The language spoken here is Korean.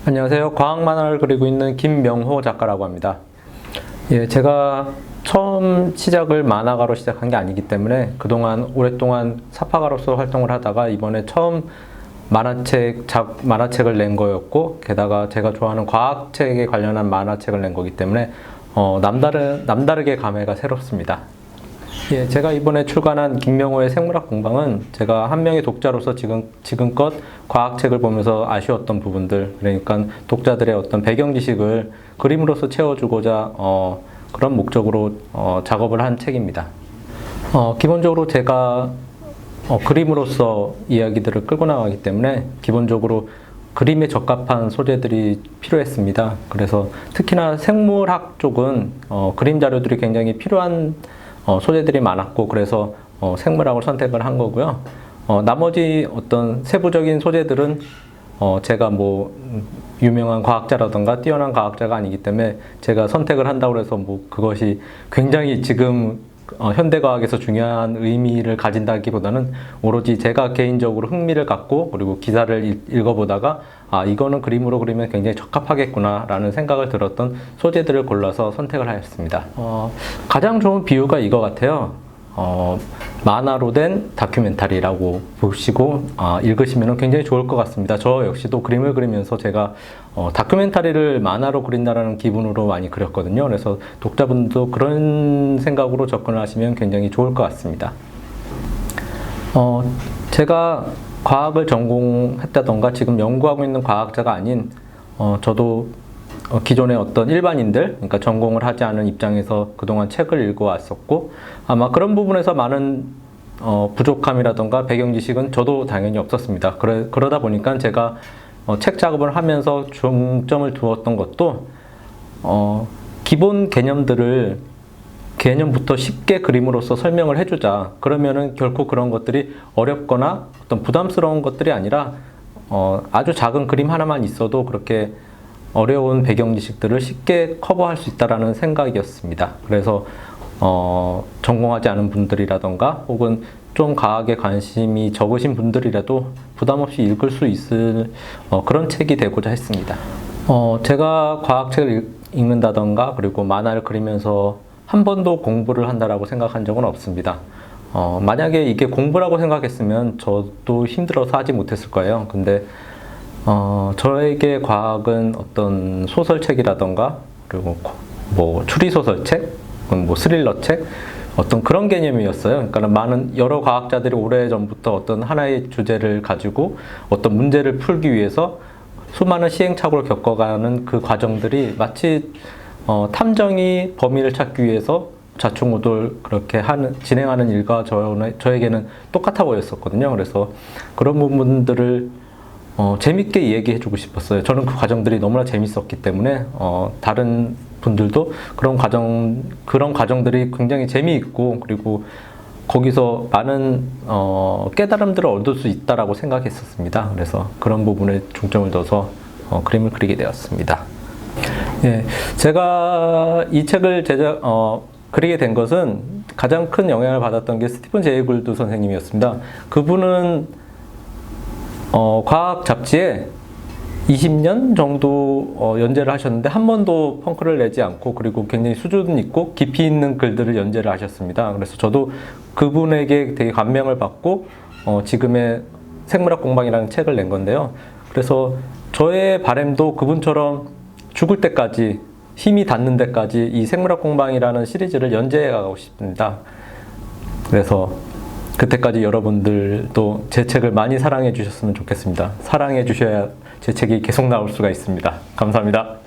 안녕하세요. 과학 만화를 그리고 있는 김명호 작가라고 합니다. 예, 제가 처음 시작을 만화가로 시작한 게 아니기 때문에 그동안 오랫동안 사파가로서 활동을 하다가 이번에 처음 만화책을 낸 거였고, 게다가 제가 좋아하는 과학책에 관련한 만화책을 낸 거기 때문에 남다르게 감회가 새롭습니다. 예, 제가 이번에 출간한 김명호의 생물학 공방은 제가 한 명의 독자로서 지금껏 과학책을 보면서 아쉬웠던 부분들, 그러니까 독자들의 어떤 배경 지식을 그림으로서 채워주고자 그런 목적으로 작업을 한 책입니다. 기본적으로 제가 그림으로서 이야기들을 끌고 나가기 때문에 기본적으로 그림에 적합한 소재들이 필요했습니다. 그래서 특히나 생물학 쪽은 그림 자료들이 굉장히 필요한 소재들이 많았고, 그래서 생물학을 선택을 한 거고요. 나머지 어떤 세부적인 소재들은 제가 뭐 유명한 과학자라던가 뛰어난 과학자가 아니기 때문에 제가 선택을 한다고 해서 뭐 그것이 굉장히 지금 현대과학에서 중요한 의미를 가진다기보다는 오로지 제가 개인적으로 흥미를 갖고, 그리고 기사를 읽어보다가 이거는 그림으로 그리면 굉장히 적합하겠구나 라는 생각을 들었던 소재들을 골라서 선택을 하였습니다. 가장 좋은 비유가 이거 같아요. 만화로 된 다큐멘터리라고 보시고 읽으시면 굉장히 좋을 것 같습니다. 저 역시도 그림을 그리면서 제가 다큐멘터리를 만화로 그린다는 기분으로 많이 그렸거든요. 그래서 독자분도 그런 생각으로 접근을 하시면 굉장히 좋을 것 같습니다. 제가 과학을 전공했다던가 지금 연구하고 있는 과학자가 아닌 저도 기존의 어떤 일반인들, 그러니까 전공을 하지 않은 입장에서 그동안 책을 읽어왔었고, 아마 그런 부분에서 많은 부족함이라던가 배경 지식은 저도 당연히 없었습니다. 그러다 보니까 제가 책 작업을 하면서 중점을 두었던 것도 기본 개념부터 쉽게 그림으로써 설명을 해주자. 그러면은 결코 그런 것들이 어렵거나 어떤 부담스러운 것들이 아니라 아주 작은 그림 하나만 있어도 그렇게 어려운 배경 지식들을 쉽게 커버할 수 있다라는 생각이었습니다. 그래서 전공하지 않은 분들이라던가 혹은 좀 과학에 관심이 적으신 분들이라도 부담 없이 읽을 수 있을 그런 책이 되고자 했습니다. 제가 과학책을 읽는다던가 그리고 만화를 그리면서 한 번도 공부를 한다라고 생각한 적은 없습니다. 만약에 이게 공부라고 생각했으면 저도 힘들어서 하지 못했을 거예요. 근데 저에게 과학은 어떤 소설책이라던가 그리고 뭐 추리소설책, 뭐 스릴러책, 어떤 그런 개념이었어요. 그러니까 여러 과학자들이 오래전부터 어떤 하나의 주제를 가지고 어떤 문제를 풀기 위해서 수많은 시행착오를 겪어가는 그 과정들이 마치 탐정이 범인을 찾기 위해서 좌충우돌 그렇게 진행하는 일과 저에게는 똑같아 보였었거든요. 그래서 그런 부분들을 재밌게 얘기해주고 싶었어요. 저는 그 과정들이 너무나 재밌었기 때문에 다른 분들도 그런 과정들이 굉장히 재미있고, 그리고 거기서 많은 깨달음들을 얻을 수 있다라고 생각했었습니다. 그래서 그런 부분에 중점을 둬서 그림을 그리게 되었습니다. 예, 제가 이 책을 그리게 된 것은 가장 큰 영향을 받았던 게 스티븐 제이 굴드 선생님이었습니다. 그분은 과학 잡지에 20년 정도 연재를 하셨는데 한 번도 펑크를 내지 않고, 그리고 굉장히 수준 있고 깊이 있는 글들을 연재를 하셨습니다. 그래서 저도 그분에게 되게 감명을 받고 지금의 생물학 공방이라는 책을 낸 건데요. 그래서 저의 바람도 그분처럼 죽을 때까지, 힘이 닿는 데까지 이 생물학 공방이라는 시리즈를 연재해 가고 싶습니다. 그래서 그때까지 여러분들도 제 책을 많이 사랑해 주셨으면 좋겠습니다. 사랑해 주셔야 제 책이 계속 나올 수가 있습니다. 감사합니다.